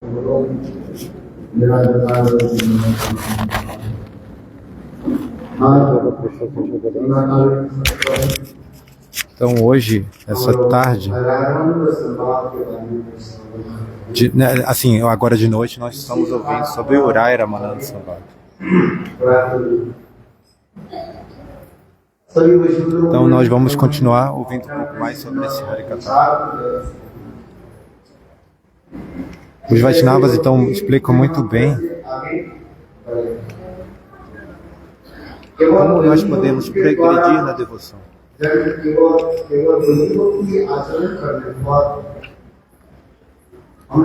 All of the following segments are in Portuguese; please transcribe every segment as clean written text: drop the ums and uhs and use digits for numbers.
Então hoje, essa tarde, assim, agora de noite, nós estamos ouvindo sobre o Rai Ramananda Samvad. Então nós vamos continuar ouvindo um pouco mais sobre esse Harikatha. Os Vaishnavas então explicam muito bem como nós podemos progredir na devoção.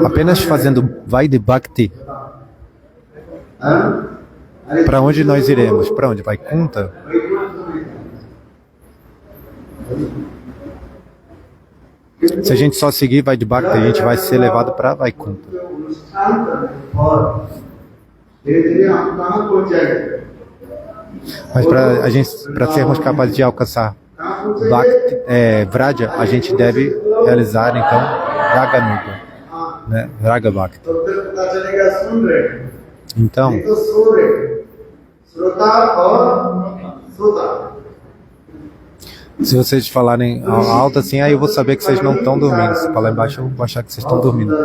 Apenas fazendo Vaidhi Bhakti, para onde nós iremos? Para onde? Vaikuntha? Se a gente só seguir Vaidhi Bhakti, a gente vai ser levado para Vaikuntha. Mas para sermos capazes de alcançar Bhakti, Vraja, a gente deve realizar então Raganuga, né? Raga Bhakti. Então, se vocês falarem alto assim, aí eu vou saber que vocês não estão dormindo. Se falar embaixo, eu vou achar que vocês estão dormindo.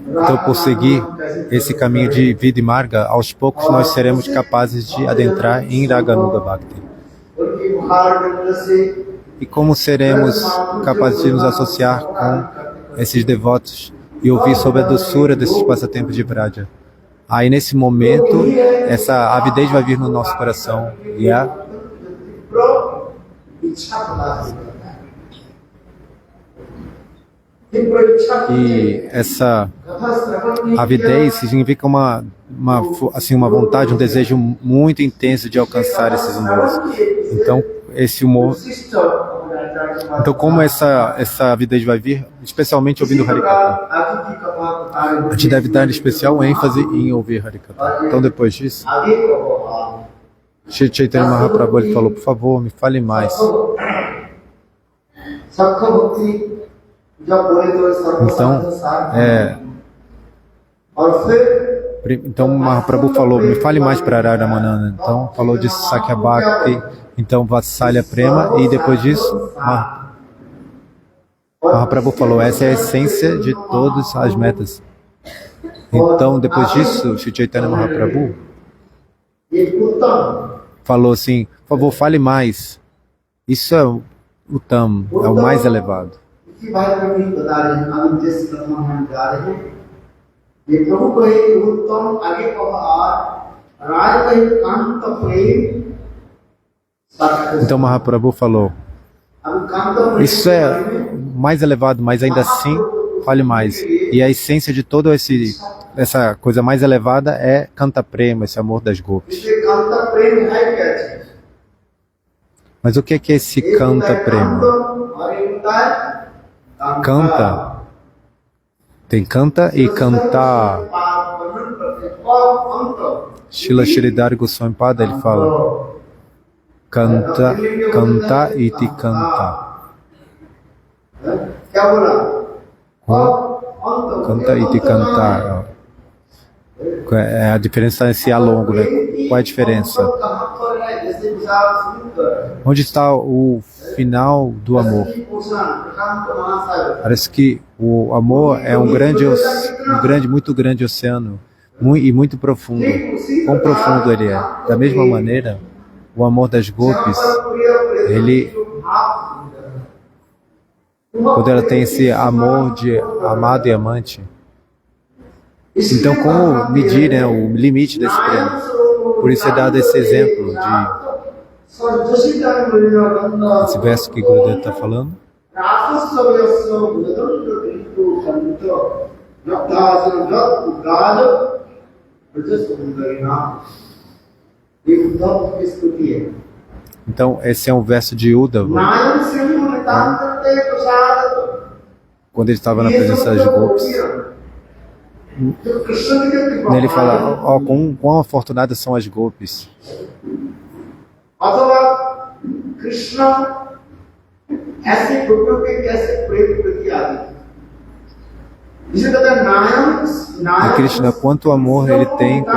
Então, por seguir esse caminho de vida e marga, aos poucos nós seremos capazes de adentrar em Raganuga Bhakti. E como seremos capazes de nos associar com esses devotos e ouvir sobre a doçura desses passatempos de Vraja? Aí nesse momento, essa avidez vai vir no nosso coração e essa avidez significa uma vontade, um desejo muito intenso de alcançar esses humores. Então, esse humor... Então, como essa avidez vai vir? Especialmente ouvindo Harikatha. A gente deve dar especial ênfase em ouvir Harikatha. Então, depois disso, Shri Chaitanya Mahaprabhu ele falou, por favor, me fale mais. Então Mahaprabhu falou, me fale mais para Radha Ramananda. Então falou de Sakya Bhakti, então Vatsalya Prema, e depois disso Mahaprabhu falou, essa é a essência de todas as metas. Então depois disso, Shri Chaitanya Mahaprabhu falou assim, por favor, fale mais. Isso é o Uttam, é o mais elevado. Então Mahaprabhu falou, isso é mais elevado, mas ainda assim fale mais. E a essência de toda essa coisa mais elevada é Kanta Prema, esse amor das gopis. Mas o que é esse Kanta Prema? Canta, tem canta e cantar. Srila Sridhar Goswami Pada ele fala, canta, canta iti canta. Canta iti cantar. A diferença é esse A longo, né? Qual é a diferença? Onde está o final do amor? Parece que o amor é muito grande oceano e muito profundo. Quão profundo ele é? Da mesma maneira, o amor das gopis, quando ela tem esse amor de amado e amante, então como medir, né, o limite desse prêmio? Por isso é dado esse exemplo esse verso que Gurudev está falando. Então esse é um verso de Uddhava, quando ele estava na presença das gopis. Ele fala, quão afortunadas são as gopis. E Krishna, quanto amor ele tem por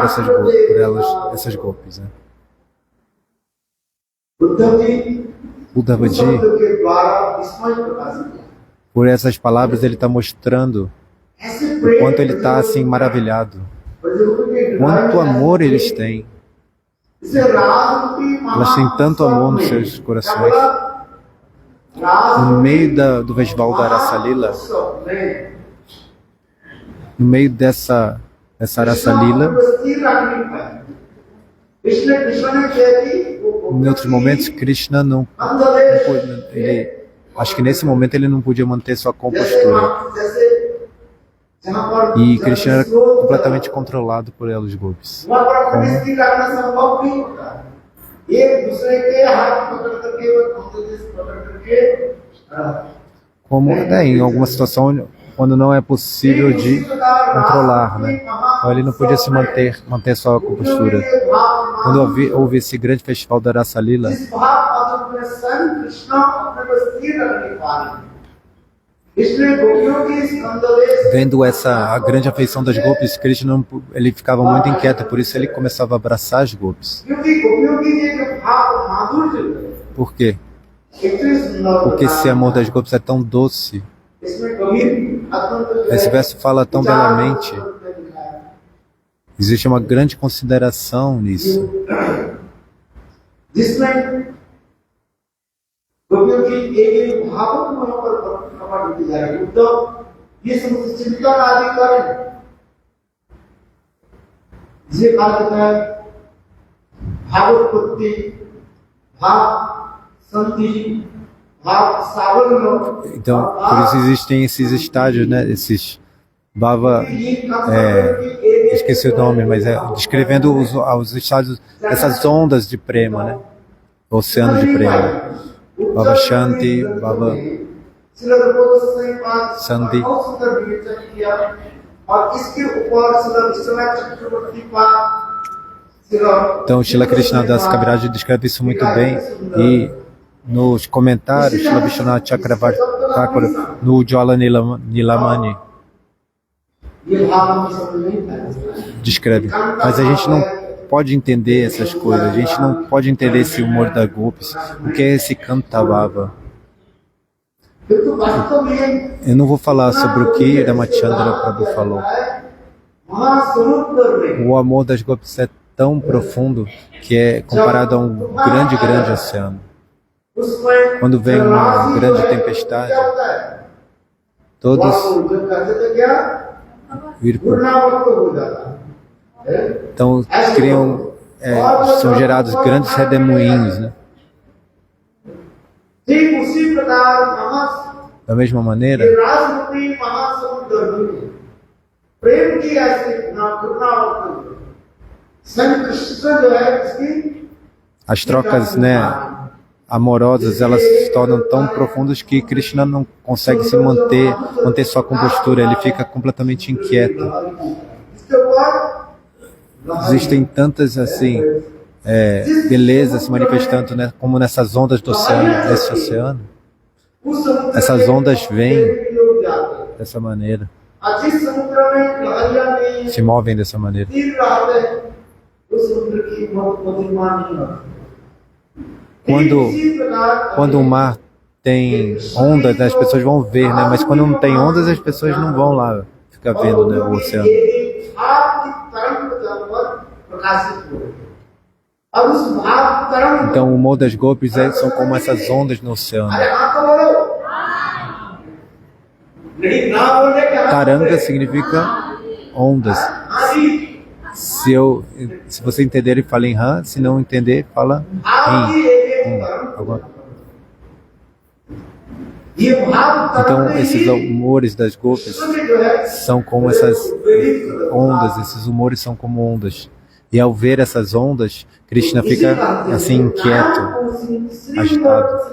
essas golpes, né? Uddhavaji, por essas palavras, ele está mostrando o quanto ele está assim maravilhado, quanto amor eles têm. Elas têm tanto amor nos seus corações. No meio do festival da Rasa Lila, no meio dessa Rasa Lila, em outros momentos, Krishna não pôde, acho que nesse momento ele não podia manter sua compostura. E Krishna era completamente controlado por eles, golpes. Como em alguma situação quando não é possível de controlar, né? Então ele não podia se manter sua compostura. Quando houve esse grande festival da Rasa Lila, vendo a grande afeição das golpes, Krishna ele ficava muito inquieto, por isso ele começava a abraçar as golpes. Por quê? Porque esse amor das golpes é tão doce. Esse verso fala tão belamente. Existe uma grande consideração nisso. Então, por isso existem esses estágios, né? Esses Bhava, esqueci o nome, mas descrevendo os estágios dessas ondas de prema, né? Oceano de prema. Bhava Shanti, Bhava Sandhi. Então, Srila Krishnadas Kaviraj descreve isso muito bem, e nos comentários, Srila Vishwanath Chakravarti Thakura, no Ujjwala Nilamani, descreve. Mas a gente não pode entender essas coisas, a gente não pode entender esse humor da golpes, o que é esse Kantavava. Eu não vou falar sobre o que Ramachandra Prabhu falou. O amor das golpes é tão profundo que é comparado a um grande, grande oceano. Quando vem uma grande tempestade, todos então são gerados grandes redemoinhos, né? Da mesma maneira, as trocas, né, amorosas, elas se tornam tão profundas que Krishna não consegue se manter sua compostura, ele fica completamente inquieto. Existem tantas assim belezas se manifestando, né, como nessas ondas do oceano, desse oceano. Essas ondas vêm dessa maneira, se movem dessa maneira. Quando o mar tem ondas, né, as pessoas vão ver, né? Mas quando não tem ondas, as pessoas não vão lá ficar vendo, né, o oceano. Então o humor das golpes são como essas ondas no oceano. Taranga significa ondas. Se você entender, fala em Han. Se não entender, fala em Então esses humores das golpes são como essas ondas. Esses humores são como ondas. E ao ver essas ondas, Krishna fica assim inquieto, agitado.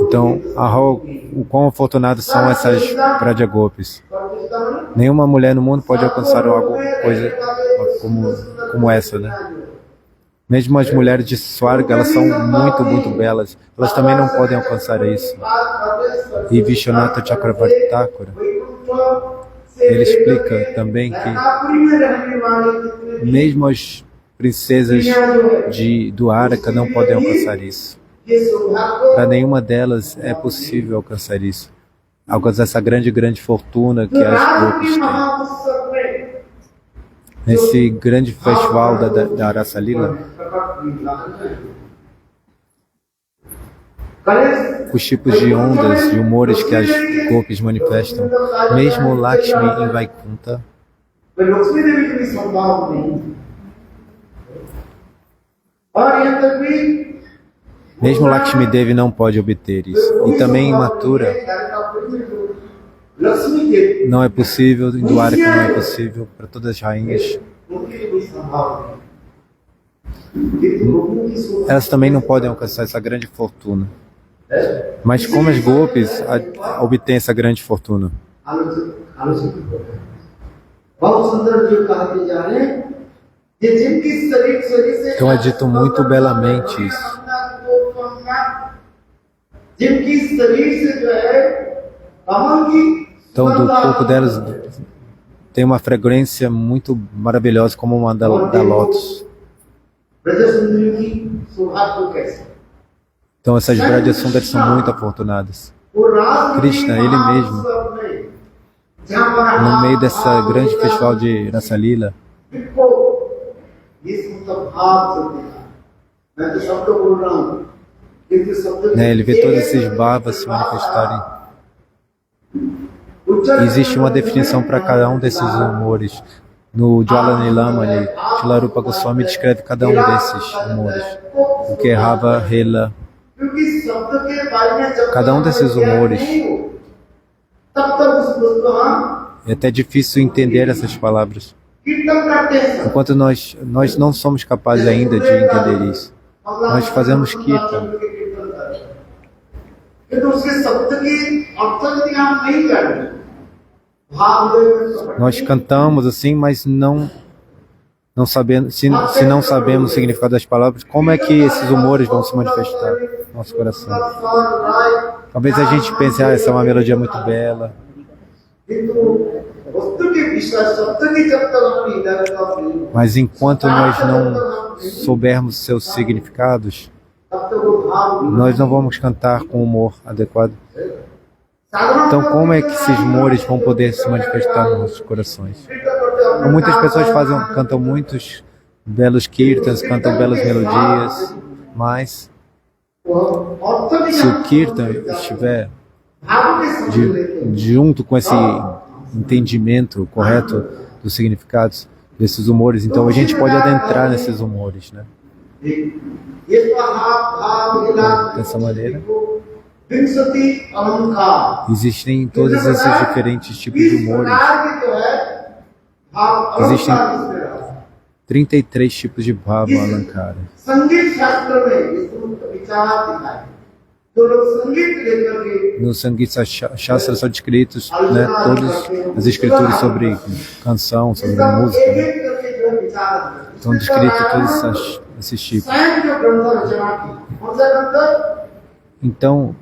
Então, o quão afortunados são essas Brajagopis. Nenhuma mulher no mundo pode alcançar algo, coisa como essa, né? Mesmo as mulheres de Swarga, elas são muito, muito belas. Elas também não podem alcançar isso. E Vishwanatha Chakravarti Thakura, ele explica também que mesmo as princesas do Araka não podem alcançar isso. Para nenhuma delas é possível alcançar isso. Alcançar essa grande, grande fortuna que as Gopis têm. Nesse grande festival da Rasa Lila, os tipos de ondas e humores que as Gopis manifestam, mesmo Lakshmi em Vaikuntha, mesmo Lakshmi Devi não pode obter isso. E também em Mathura não é possível, em Dwarka não é possível, para todas as rainhas. Elas também não podem alcançar essa grande fortuna. Mas como as Gopis obtêm essa grande fortuna? Então é dito muito belamente isso. Então do corpo delas tem uma fragrância muito maravilhosa, como uma da Lotus. Então essas Brajasundaris são muito afortunadas. Krishna, ele mesmo, no meio dessa grande festival de Rasa Lila, ele vê todos esses bhavas se manifestarem. Existe uma definição para cada um desses humores. No Jwala Nilamani, Shilarupa Goswami descreve cada um desses humores. O que é Rava, Hela. Cada um desses humores. É até difícil entender essas palavras. Enquanto nós não somos capazes ainda de entender isso. Nós fazemos Kirtan. Nós cantamos assim, mas não sabendo, se não sabemos o significado das palavras, como é que esses humores vão se manifestar no nosso coração? Talvez a gente pense, essa é uma melodia muito bela. Mas enquanto nós não soubermos seus significados, nós não vamos cantar com humor adequado. Então, como é que esses humores vão poder se manifestar nos nossos corações? Muitas pessoas cantam muitos belos kirtans, cantam belas melodias, mas se o kirtan estiver junto com esse entendimento correto dos significados desses humores, então a gente pode adentrar nesses humores, né? Dessa maneira, existem todos esses diferentes tipos de humores. Existem 33 tipos de Bhava Alankara. No Sangita Shastra são descritos, né, todas as escrituras sobre canção, sobre música, né? Estão descritos todos esses tipos. Então,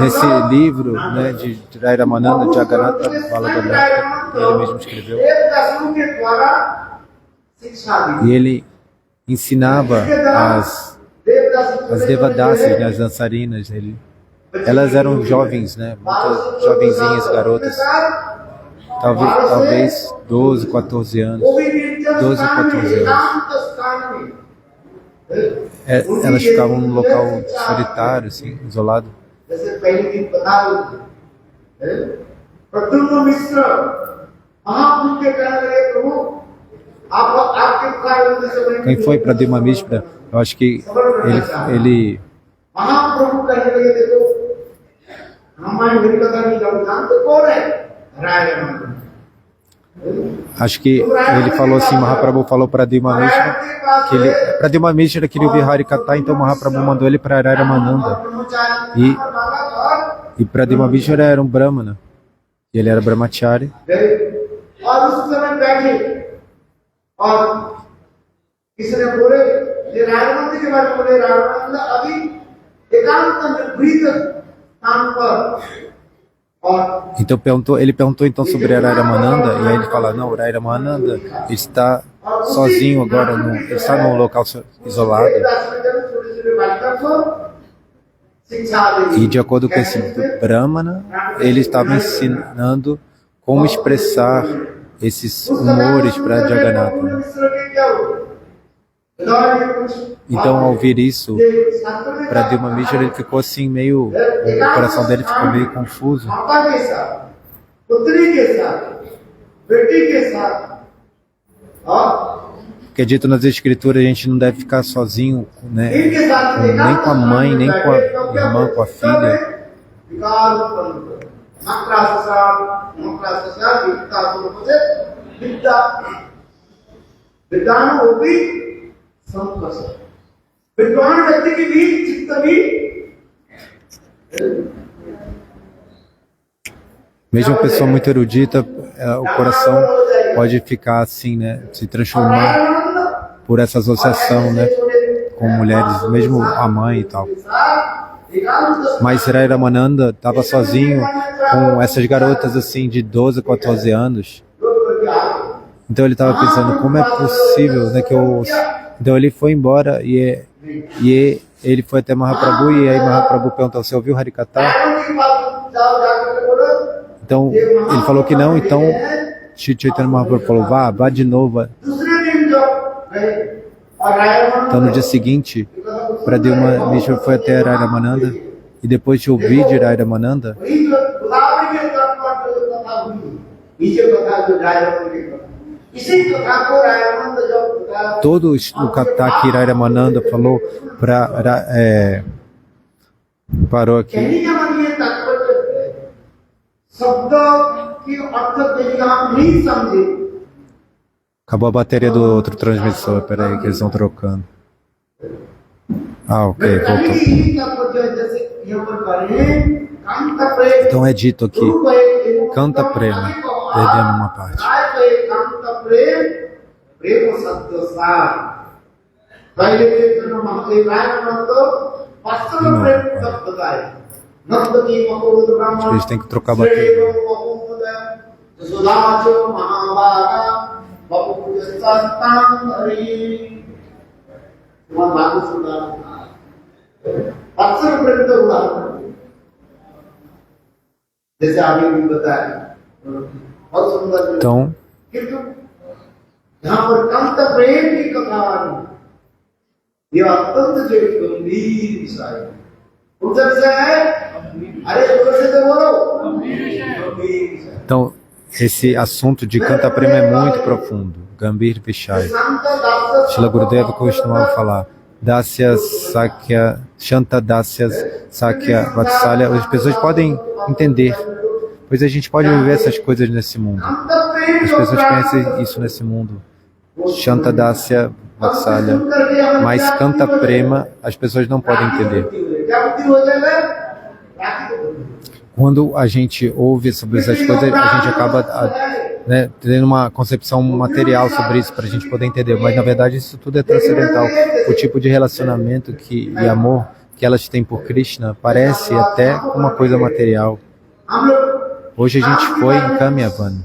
nesse livro, né, de Rai Ramananda, Jagannatha Vallabha, ele mesmo escreveu, e ele ensinava as Devadasis, né, as dançarinas. Elas eram jovens, né, muitas jovenzinhas, garotas, talvez 12, 14 anos. 12, 14 anos. Elas ficavam num local solitário, assim, isolado. Quem foi para Dima Mishra? Eu acho que ele Acho que ele falou assim, Mahaprabhu falou para Dilma Mishra que para Dilma Mishra queria ouvir Harikatha, então Mahaprabhu mandou ele para Ramananda. E para Dilma Mishra era um Brahmana, e ele era Brahmachari. Então ele perguntou então sobre Ramananda, e aí ele fala, não, Ramananda está sozinho agora, ele está num local isolado. E de acordo com esse Brahmana, ele estava ensinando como expressar esses humores para Jagannatha. Então, ao ouvir isso, para Dilma Mishra, ele ficou assim meio, o coração dele ficou meio confuso. Porque é dito nas escrituras, a gente não deve ficar sozinho, né? Nem com a mãe, nem com a irmã, com a filha. Mesmo uma pessoa muito erudita, o coração pode ficar assim, né? Se transformar por essa associação, né? Com mulheres, mesmo a mãe e tal. Mas Ramananda estava sozinho com essas garotas assim de 12, 14 anos. Então ele estava pensando, como é possível, né, que eu... Então ele foi embora e ele foi até Mahaprabhu, e aí Mahaprabhu perguntou, você ouviu Harikatha? Então ele falou que não, então Chaitanya Mahaprabhu falou, vá de novo. Então no dia seguinte, para Dilma Mishra foi até Ramananda, e depois de ouvir de Ramananda, todo o Katha que Ramananda falou parou aqui. Acabou a bateria do outro transmissor, peraí que eles estão trocando. Ok, voltou. Então é dito aqui, canta prema, perdendo uma parte. Eles têm que trocar a bateria. Então, então esse assunto de Canta Prema é muito profundo. Gambhir Vishaya. Srila Gurudeva costumava falar Dasya Sakya, Shanta Dasya Sakya Vatsalya. As pessoas podem entender, pois a gente pode viver essas coisas nesse mundo. As pessoas conhecem isso nesse mundo. Shanta Dasya Vatsalya. Mas Canta Prema as pessoas não podem entender. Quando a gente ouve sobre essas coisas, a gente acaba tendo uma concepção material sobre isso para a gente poder entender. Mas na verdade isso tudo é transcendental. O tipo de relacionamento e amor que elas têm por Krishna parece até uma coisa material. Hoje a gente foi em Kamyavan.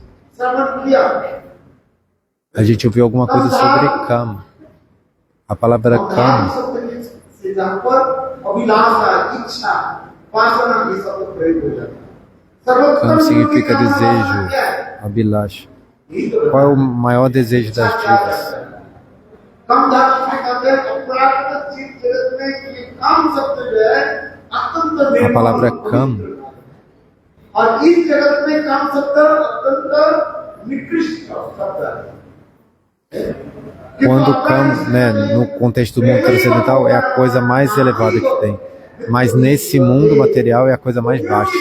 A gente ouviu alguma coisa sobre Kam. A palavra Kam. Kam significa desejo, Abhilash. Qual é o maior desejo das divas? A palavra Kam. Quando Kam, no contexto do mundo transcendental, é a coisa mais elevada que tem. mas nesse mundo material é a coisa mais baixa.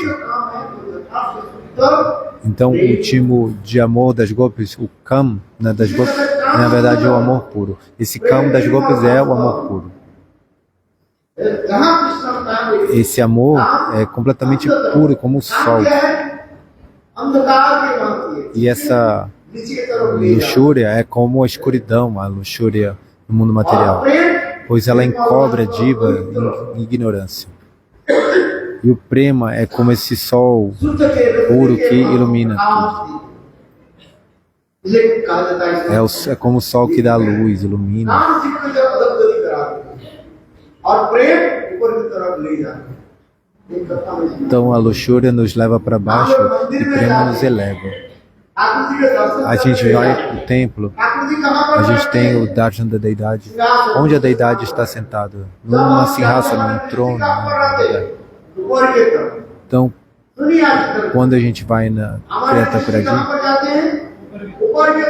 Então, o último de amor das gopis, o Kam, né, das gopis, na verdade é o amor puro. Esse Kam das gopis é o amor puro. Esse amor é completamente puro, como o sol. E essa luxúria é como a escuridão, a luxúria no mundo material, pois ela encobre a diva em ignorância. E o prema é como esse sol puro que ilumina tudo. É como o sol que dá luz, ilumina. Então a luxúria nos leva para baixo e prema nos eleva. A gente vai no templo, a gente tem o darshan da deidade, onde a deidade está sentada, numa sinhasana, num trono. Então, quando a gente vai na Kreta Pradi,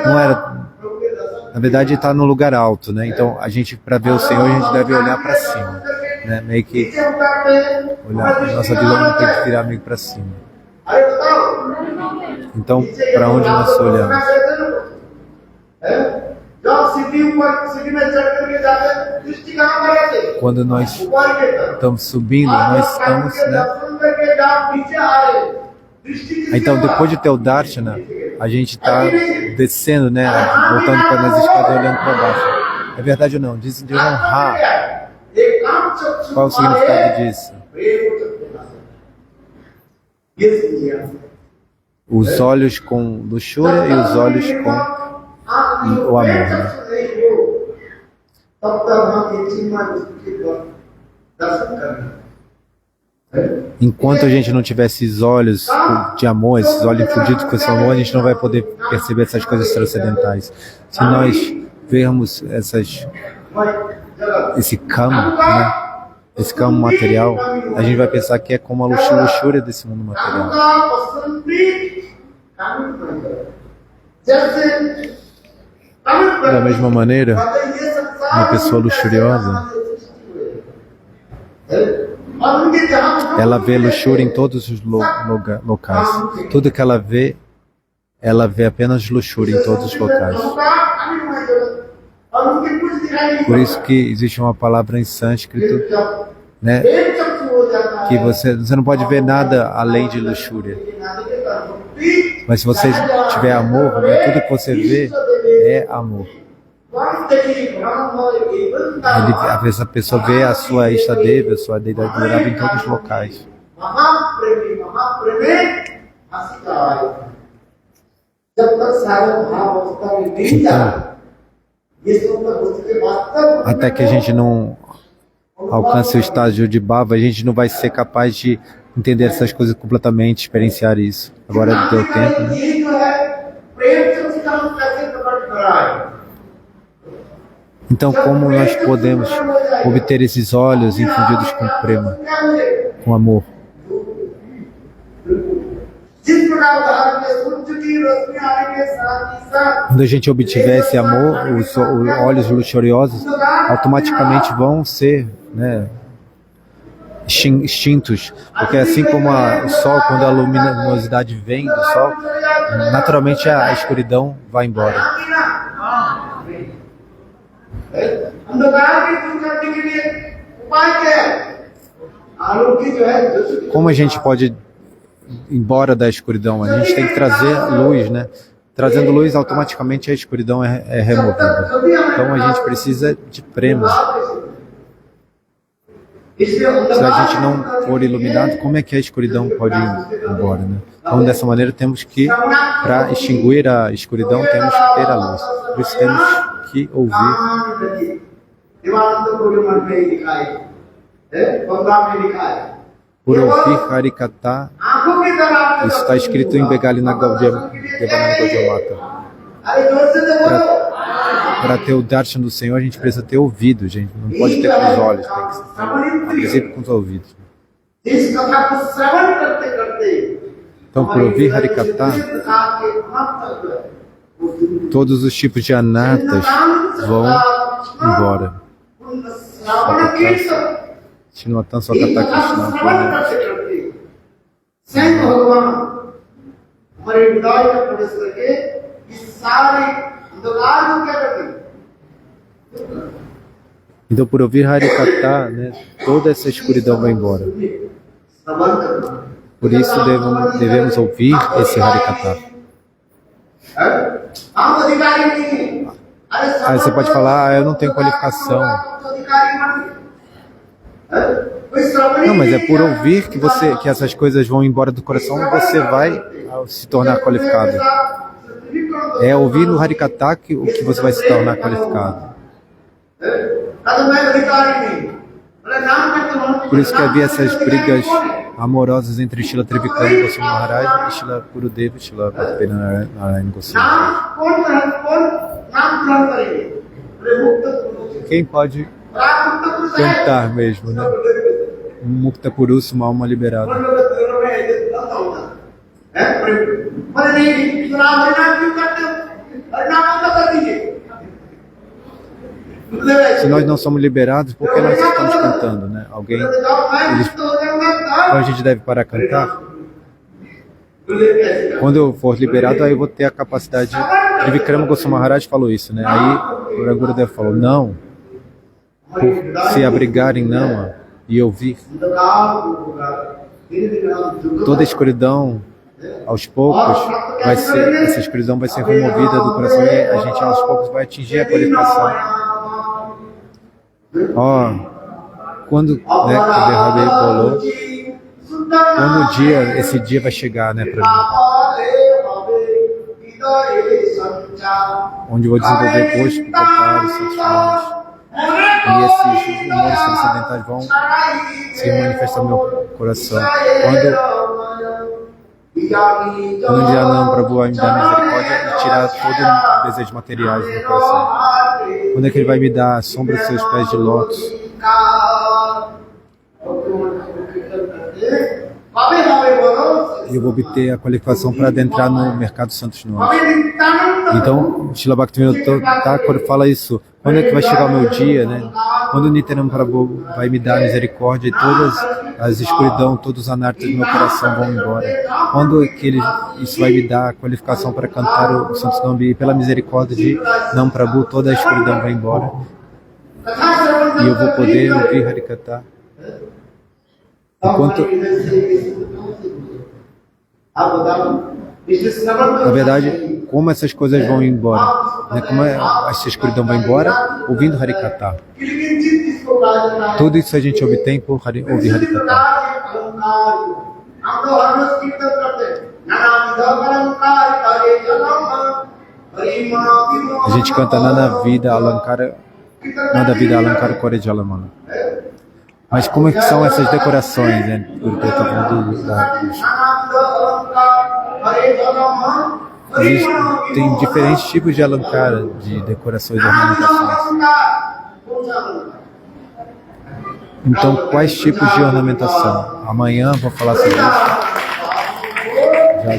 não era, na verdade está no lugar alto, né? Então a gente, para ver o Senhor, a gente deve olhar para cima, né? Meio que olhar, nossa visão tem que virar meio para cima. Então, para onde nós olhamos? Quando nós estamos subindo, nós estamos, né? Então, depois de ter o Darshana, a gente está descendo, né? Voltando para as escadas, olhando para baixo. É verdade ou não? Dizem de honrar. Qual o significado disso? Os olhos com luxúria e os olhos com o amor, né? Enquanto a gente não tiver esses olhos de amor, esses olhos infundidos com esse amor, a gente não vai poder perceber essas coisas transcendentais. Se nós vermos esse campo, né? Esse campo material, a gente vai pensar que é como a luxúria desse mundo material. Da mesma maneira, uma pessoa luxuriosa, ela vê luxúria em todos os locais. Tudo que ela vê apenas luxúria em todos os locais. Por isso que existe uma palavra em sânscrito, né, que você não pode ver nada além de luxúria. Mas se você tiver amor, né, tudo que você vê é amor. Essa pessoa vê a sua Ishtadeva, a sua deidade adorável em todos os locais. Então, até que a gente não alcance o estágio de Bhava, a gente não vai ser capaz de entender essas coisas completamente, experienciar isso. Agora deu tempo, né? Então, como nós podemos obter esses olhos infundidos com prema, com amor? Quando a gente obtiver esse amor, os olhos luxuriosos automaticamente vão ser, né, extintos, porque assim como o sol, quando a luminosidade vem do sol, naturalmente a escuridão vai embora. Como a gente pode ir embora da escuridão? A gente tem que trazer luz, né? Trazendo luz, automaticamente a escuridão é removida. Então a gente precisa de prema. Se a gente não for iluminado, como é que a escuridão pode ir embora, né? Então, dessa maneira, temos que, para extinguir a escuridão, temos que ter a luz. Por isso, temos que ouvir. Por ouvir Harikatha, isso está escrito em Begalina Gaudiya Mata. Para ter o darshan do Senhor, a gente precisa ter ouvido, gente. Não pode ter com os olhos, tem que ter, a princípio, com os ouvidos. Então, por ouvir Harikatha, todos os tipos de anatas vão embora. Shinwatan Swakata Krishna Purna. स्वयं भगवान हमारे हृदय में प्रवेश करके इस सारे अंधकार को क्या करते हैं? Então, por ouvir Harikata, né, toda essa escuridão vai embora. Por isso devemos ouvir esse Harikata. Aí você pode falar, eu não tenho qualificação. Não, mas é por ouvir que essas coisas vão embora do coração, você vai se tornar qualificado. É ouvir no Harikata que você vai se tornar qualificado. Por isso que havia essas brigas amorosas entre Srila Trivikrama Goswami Maharaj e Srila Gurudeva e Srila Bhaktivinoda Narayana Goswami. Quem pode cantar mesmo, né? Mukta Puruષ, uma alma liberada. Se nós não somos liberados, por que nós estamos cantando, né? Então a gente deve parar de cantar. Quando eu for liberado, aí eu vou ter a capacidade. Trivikrama Goswami Maharaj falou isso, né? Aí o Gurudeva falou, não, por se abrigarem, não, e ouvir. Toda a escuridão, aos poucos, essa escuridão vai ser removida do coração e a gente aos poucos vai atingir a qualificação. Quando, né, o Derrabe falou, quando esse dia vai chegar, né, para mim, onde eu vou desenvolver gosto, preparo, sensações, e esses humores transcendentais vão se manifestar no meu coração. Quando um dia não, Prabhu vai me dar misericórdia e tirar todo o desejo materiais do meu coração. Quando é que ele vai me dar a sombra dos seus pés de lótus? E eu vou obter a qualificação para adentrar no mercado Santos Novos. Então, Srila Bhaktivinoda Thakur fala isso. Quando é que vai chegar o meu dia, né? Quando o Nityananda Prabhu vai me dar a misericórdia e todas as escuridão, todos os anartas do meu coração vão embora. Quando é que isso vai me dar a qualificação para cantar o Santos Nome e pela misericórdia de Nam Prabhu, toda a escuridão vai embora. E eu vou poder ouvir Harikata. Enquanto, na verdade, como essas coisas vão embora, né? Como essa escuridão vai embora, ouvindo Harikata. Tudo isso a gente obtém por ouvir Harikata. A gente canta Nana Vida Alankara, Nada Vida Alankara Kore Jalamana. Mas como é que são essas decorações, né? Tem diferentes tipos de alankara, de decorações e ornamentações. Então, quais tipos de ornamentação? Amanhã vou falar sobre isso. Já.